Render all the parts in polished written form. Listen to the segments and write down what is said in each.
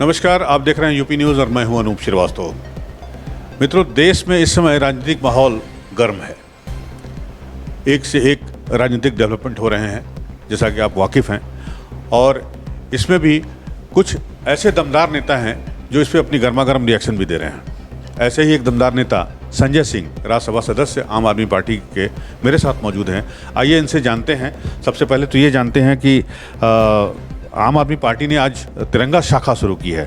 नमस्कार, आप देख रहे हैं यूपी न्यूज़ और मैं हूं अनूप श्रीवास्तव। मित्रों, देश में इस समय राजनीतिक माहौल गर्म है। एक से एक राजनीतिक डेवलपमेंट हो रहे हैं, जैसा कि आप वाकिफ़ हैं, और इसमें भी कुछ ऐसे दमदार नेता हैं जो इस पर अपनी गर्मागर्म रिएक्शन भी दे रहे हैं। ऐसे ही एक दमदार नेता संजय सिंह, राज्यसभा सदस्य आम आदमी पार्टी के, मेरे साथ मौजूद हैं। आइए इनसे जानते हैं। सबसे पहले तो ये जानते हैं कि आम आदमी पार्टी ने आज तिरंगा शाखा शुरू की है।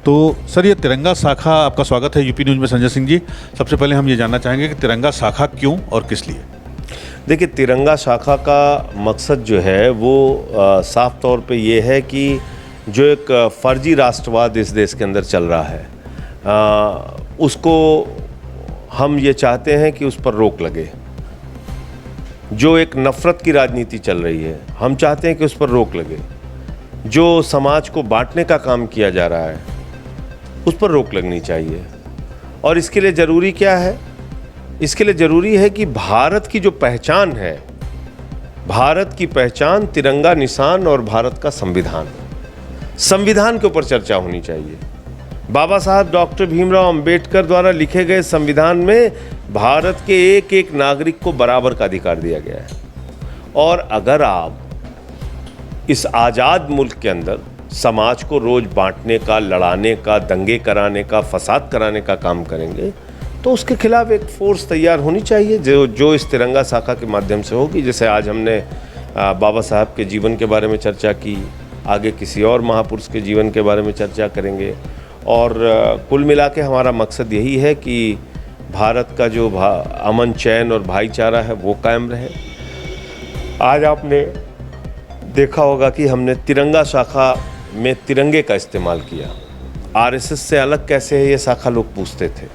तो सर, ये तिरंगा शाखा, आपका स्वागत है यूपी न्यूज़ में संजय सिंह जी। सबसे पहले हम ये जानना चाहेंगे कि तिरंगा शाखा क्यों और किस लिए? देखिए, तिरंगा शाखा का मकसद जो है वो साफ तौर पे ये है कि जो एक फर्जी राष्ट्रवाद इस देश के अंदर चल रहा है, उसको हम ये चाहते हैं कि उस पर रोक लगे। जो एक नफ़रत की राजनीति चल रही है, हम चाहते हैं कि उस पर रोक लगे। जो समाज को बांटने का काम किया जा रहा है, उस पर रोक लगनी चाहिए। और इसके लिए ज़रूरी क्या है? इसके लिए ज़रूरी है कि भारत की जो पहचान है, भारत की पहचान तिरंगा निशान और भारत का संविधान के ऊपर चर्चा होनी चाहिए। बाबा साहब डॉक्टर भीमराव अंबेडकर द्वारा लिखे गए संविधान में भारत के एक एक नागरिक को बराबर का अधिकार दिया गया है। और अगर आप इस आज़ाद मुल्क के अंदर समाज को रोज़ बांटने का, लड़ाने का, दंगे कराने का, फसाद कराने का काम करेंगे, तो उसके खिलाफ एक फोर्स तैयार होनी चाहिए जो इस तिरंगा शाखा के माध्यम से होगी। जैसे आज हमने बाबा साहब के जीवन के बारे में चर्चा की, आगे किसी और महापुरुष के जीवन के बारे में चर्चा करेंगे। और कुल मिला के हमारा मकसद यही है कि भारत का जो अमन, चैन और भाईचारा है वो कायम रहे। आज आपने देखा होगा कि हमने तिरंगा शाखा में तिरंगे का इस्तेमाल किया। आरएसएस से अलग कैसे है ये शाखा, लोग पूछते थे।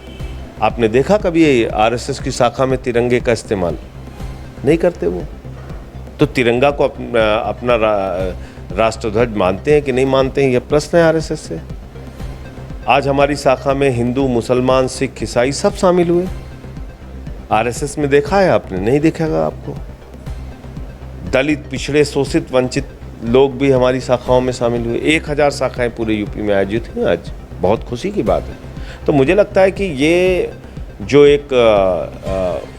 आपने देखा कभी आरएसएस की शाखा में तिरंगे का इस्तेमाल? नहीं करते वो। तो तिरंगा को अपना राष्ट्रध्वज मानते हैं कि नहीं मानते हैं, ये प्रश्न है आरएसएस से। आज हमारी शाखा में हिंदू, मुसलमान, सिख, ईसाई सब शामिल हुए। आरएसएस में देखा है आपने? नहीं देखेगा आपको। दलित, पिछड़े, शोषित, वंचित लोग भी हमारी शाखाओं में शामिल हुए। 1000 शाखाएं पूरे यूपी में आयोजित हुई आज। बहुत खुशी की बात है। तो मुझे लगता है कि ये जो एक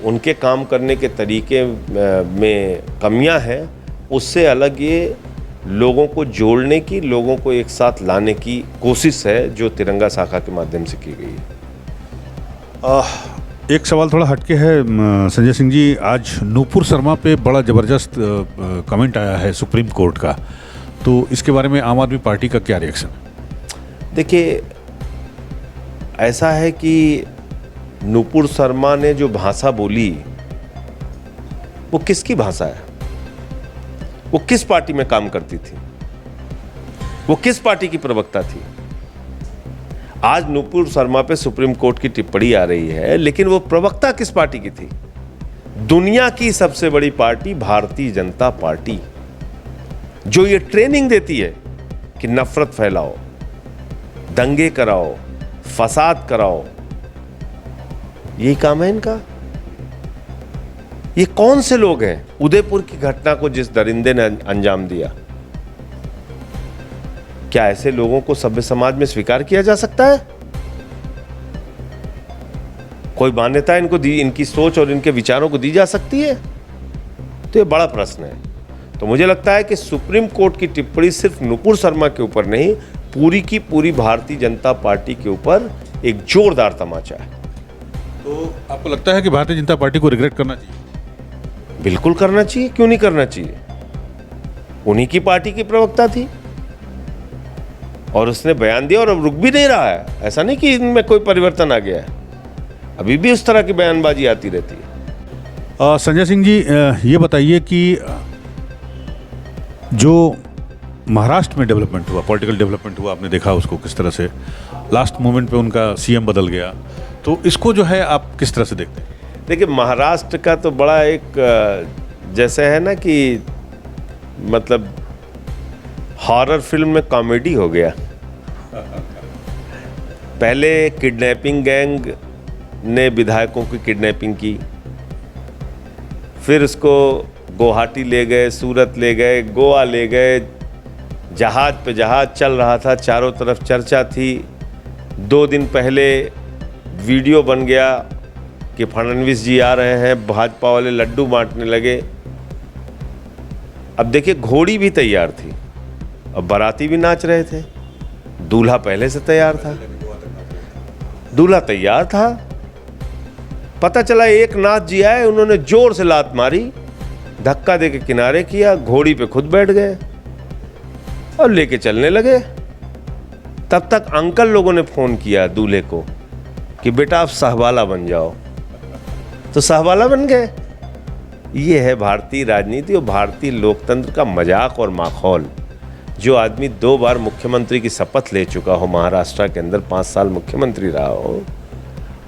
उनके काम करने के तरीके में कमियां हैं, उससे अलग ये लोगों को जोड़ने की, लोगों को एक साथ लाने की कोशिश है जो तिरंगा शाखा के माध्यम से की गई है। एक सवाल थोड़ा हटके है संजय सिंह जी। आज नूपुर शर्मा पे बड़ा ज़बरदस्त कमेंट आया है सुप्रीम कोर्ट का, तो इसके बारे में आम आदमी पार्टी का क्या रिएक्शन है? देखिए, ऐसा है कि नूपुर शर्मा ने जो भाषा बोली, वो किसकी भाषा है? वो किस पार्टी में काम करती थी? वो किस पार्टी की प्रवक्ता थी? आज नूपुर शर्मा पे सुप्रीम कोर्ट की टिप्पणी आ रही है, लेकिन वो प्रवक्ता किस पार्टी की थी? दुनिया की सबसे बड़ी पार्टी भारतीय जनता पार्टी, जो ये ट्रेनिंग देती है कि नफरत फैलाओ, दंगे कराओ, फसाद कराओ, यही काम है इनका। ये कौन से लोग हैं? उदयपुर की घटना को जिस दरिंदे ने अंजाम दिया, क्या ऐसे लोगों को सभ्य समाज में स्वीकार किया जा सकता है? कोई मान्यता इनको दी, इनकी सोच और इनके विचारों को दी जा सकती है? तो ये बड़ा प्रश्न है। तो मुझे लगता है कि सुप्रीम कोर्ट की टिप्पणी सिर्फ नूपुर शर्मा के ऊपर नहीं, पूरी की पूरी भारतीय जनता पार्टी के ऊपर एक जोरदार तमाचा है। तो आपको लगता है कि भारतीय जनता पार्टी को रिग्रेट करना चाहिए? बिल्कुल करना चाहिए, क्यों नहीं करना चाहिए? उन्हीं की पार्टी की प्रवक्ता थी और उसने बयान दिया और अब रुक भी नहीं रहा है। ऐसा नहीं कि इनमें कोई परिवर्तन आ गया है, अभी भी उस तरह की बयानबाजी आती रहती है। संजय सिंह जी, ये बताइए कि जो महाराष्ट्र में डेवलपमेंट हुआ, पॉलिटिकल डेवलपमेंट हुआ, आपने देखा उसको किस तरह से लास्ट मोमेंट पे उनका सीएम बदल गया, तो इसको जो है आप किस तरह से देखते हैं? देखिए, महाराष्ट्र का तो बड़ा एक जैसे है ना कि मतलब हॉरर फिल्म में कॉमेडी हो गया। पहले किडनैपिंग गैंग ने विधायकों की किडनैपिंग की, फिर उसको गुवाहाटी ले गए, सूरत ले गए, गोवा ले गए, जहाज पे जहाज चल रहा था, चारों तरफ चर्चा थी। 2 दिन पहले वीडियो बन गया कि फडणवीस जी आ रहे हैं, भाजपा वाले लड्डू बांटने लगे। अब देखिए, घोड़ी भी तैयार थी और बाराती भी नाच रहे थे। दूल्हा पहले से तैयार था, दूल्हा तैयार था। पता चला एक नाथ जी आए, उन्होंने जोर से लात मारी, धक्का देके किनारे किया, घोड़ी पे खुद बैठ गए और लेके चलने लगे। तब तक अंकल लोगों ने फोन किया दूल्हे को कि बेटा आप सहवाला बन जाओ, तो सहवाला बन गए। ये है भारतीय राजनीति और भारतीय लोकतंत्र का मजाक और माखौल। जो आदमी 2 बार मुख्यमंत्री की शपथ ले चुका हो, महाराष्ट्र के अंदर 5 साल मुख्यमंत्री रहा हो,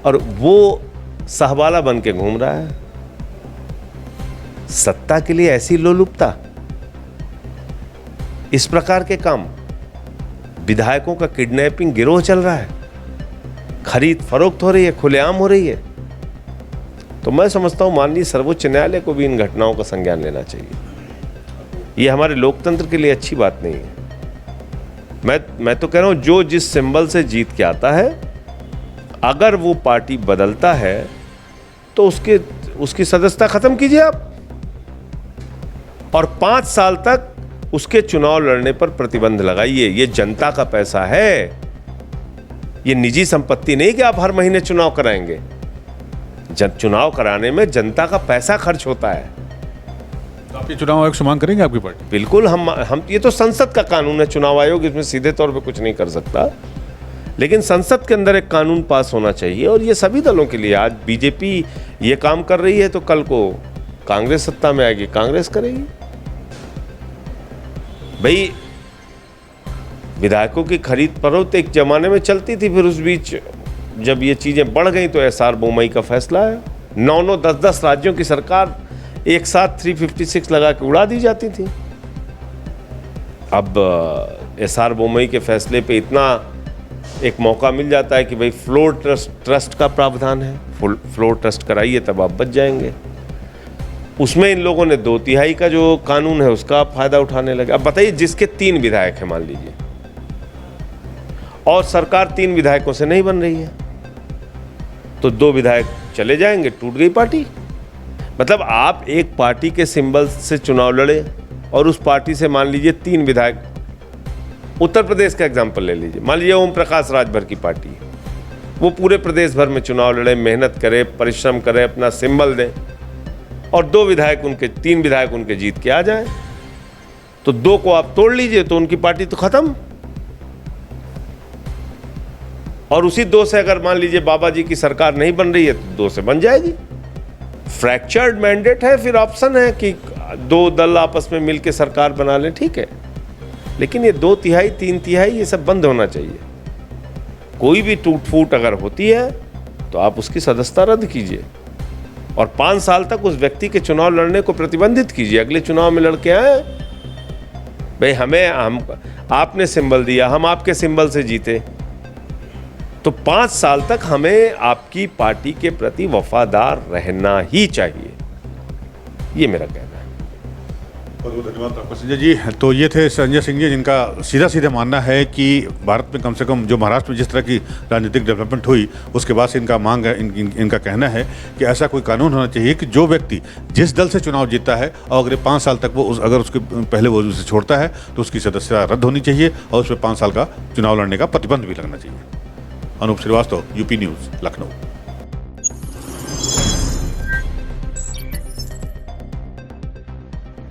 और वो सहवाला बन के घूम रहा है। सत्ता के लिए ऐसी लोलुपता, इस प्रकार के काम। विधायकों का किडनैपिंग गिरोह चल रहा है, खरीद फरोख्त हो रही है, खुलेआम हो रही है। तो मैं समझता हूं माननीय सर्वोच्च न्यायालय को भी इन घटनाओं का संज्ञान लेना चाहिए। ये हमारे लोकतंत्र के लिए अच्छी बात नहीं है। मैं तो कह रहा हूं, जो जिस सिंबल से जीत के आता है, अगर वो पार्टी बदलता है तो उसकी सदस्यता खत्म कीजिए आप, और 5 साल तक उसके चुनाव लड़ने पर प्रतिबंध लगाइए। ये जनता का पैसा है, ये निजी संपत्ति नहीं कि आप हर महीने चुनाव कराएंगे। चुनाव कराने में जनता का पैसा खर्च होता है। तो आप ये चुनाव आयोग से मांग करेंगे आपकी पार्टी? बिल्कुल, हम ये तो संसद का कानून है, चुनाव आयोग इसमें सीधे तौर पे कुछ नहीं कर सकता, लेकिन संसद के अंदर एक कानून पास होना चाहिए। और ये सभी दलों के लिए, आज बीजेपी ये काम कर रही है तो कल को कांग्रेस सत्ता में आएगी, कांग्रेस करेगी। भाई, विधायकों की खरीद फरोख्त एक जमाने में चलती थी, फिर उस बीच जब ये चीजें बढ़ गई तो एसआर बोमई का फैसला है। 9-9, 10-10 राज्यों की सरकार एक साथ 356 लगा के उड़ा दी जाती थी। अब एसआर बोमई के फैसले पे इतना एक मौका मिल जाता है कि भाई फ्लोर ट्रस्ट का प्रावधान है, फ्लोर ट्रस्ट कराइए तब आप बच जाएंगे। उसमें इन लोगों ने 2/3 का जो कानून है उसका फायदा उठाने लगे। अब बताइए, जिसके 3 विधायक हैं मान लीजिए, और सरकार 3 विधायकों से नहीं बन रही है, तो 2 विधायक चले जाएंगे, टूट गई पार्टी। मतलब आप एक पार्टी के सिंबल से चुनाव लड़े और उस पार्टी से मान लीजिए 3 विधायक, उत्तर प्रदेश का एग्जांपल ले लीजिए, मान लीजिए ओम प्रकाश राजभर की पार्टी है, वो पूरे प्रदेश भर में चुनाव लड़े, मेहनत करे, परिश्रम करे, अपना सिंबल दें, और 2 विधायक उनके, 3 विधायक उनके जीत के आ जाए, तो 2 को आप तोड़ लीजिए तो उनकी पार्टी तो खत्म। और उसी 2 से अगर मान लीजिए बाबा जी की सरकार नहीं बन रही है तो 2 से बन जाएगी। फ्रैक्चर्ड मैंडेट है, फिर ऑप्शन है कि 2 दल आपस में मिलकर सरकार बना लें, ठीक है, लेकिन ये 2/3, 3/3 ये सब बंद होना चाहिए। कोई भी टूट फूट अगर होती है तो आप उसकी सदस्यता रद्द कीजिए और 5 साल तक उस व्यक्ति के चुनाव लड़ने को प्रतिबंधित कीजिए। अगले चुनाव में लड़के आए, भाई हम आपने सिंबल दिया, हम आपके सिंबल से जीते, तो 5 साल तक हमें आपकी पार्टी के प्रति वफादार रहना ही चाहिए। ये मेरा कहना है। बहुत बहुत धन्यवाद आपका संजय जी। तो ये थे संजय सिंह जी, जिनका सीधा सीधा मानना है कि भारत में कम से कम जो महाराष्ट्र में जिस तरह की राजनीतिक डेवलपमेंट हुई उसके बाद से इनका मांग है, इनका कहना है कि ऐसा कोई कानून होना चाहिए कि जो व्यक्ति जिस दल से चुनाव जीतता है और अगले 5 साल तक वो अगर उसके पहले वो उसे छोड़ता है तो उसकी सदस्यता रद्द होनी चाहिए और उस पर 5 साल का चुनाव लड़ने का प्रतिबंध भी लगना चाहिए। Anoop Srivastava, UP news, Lucknow.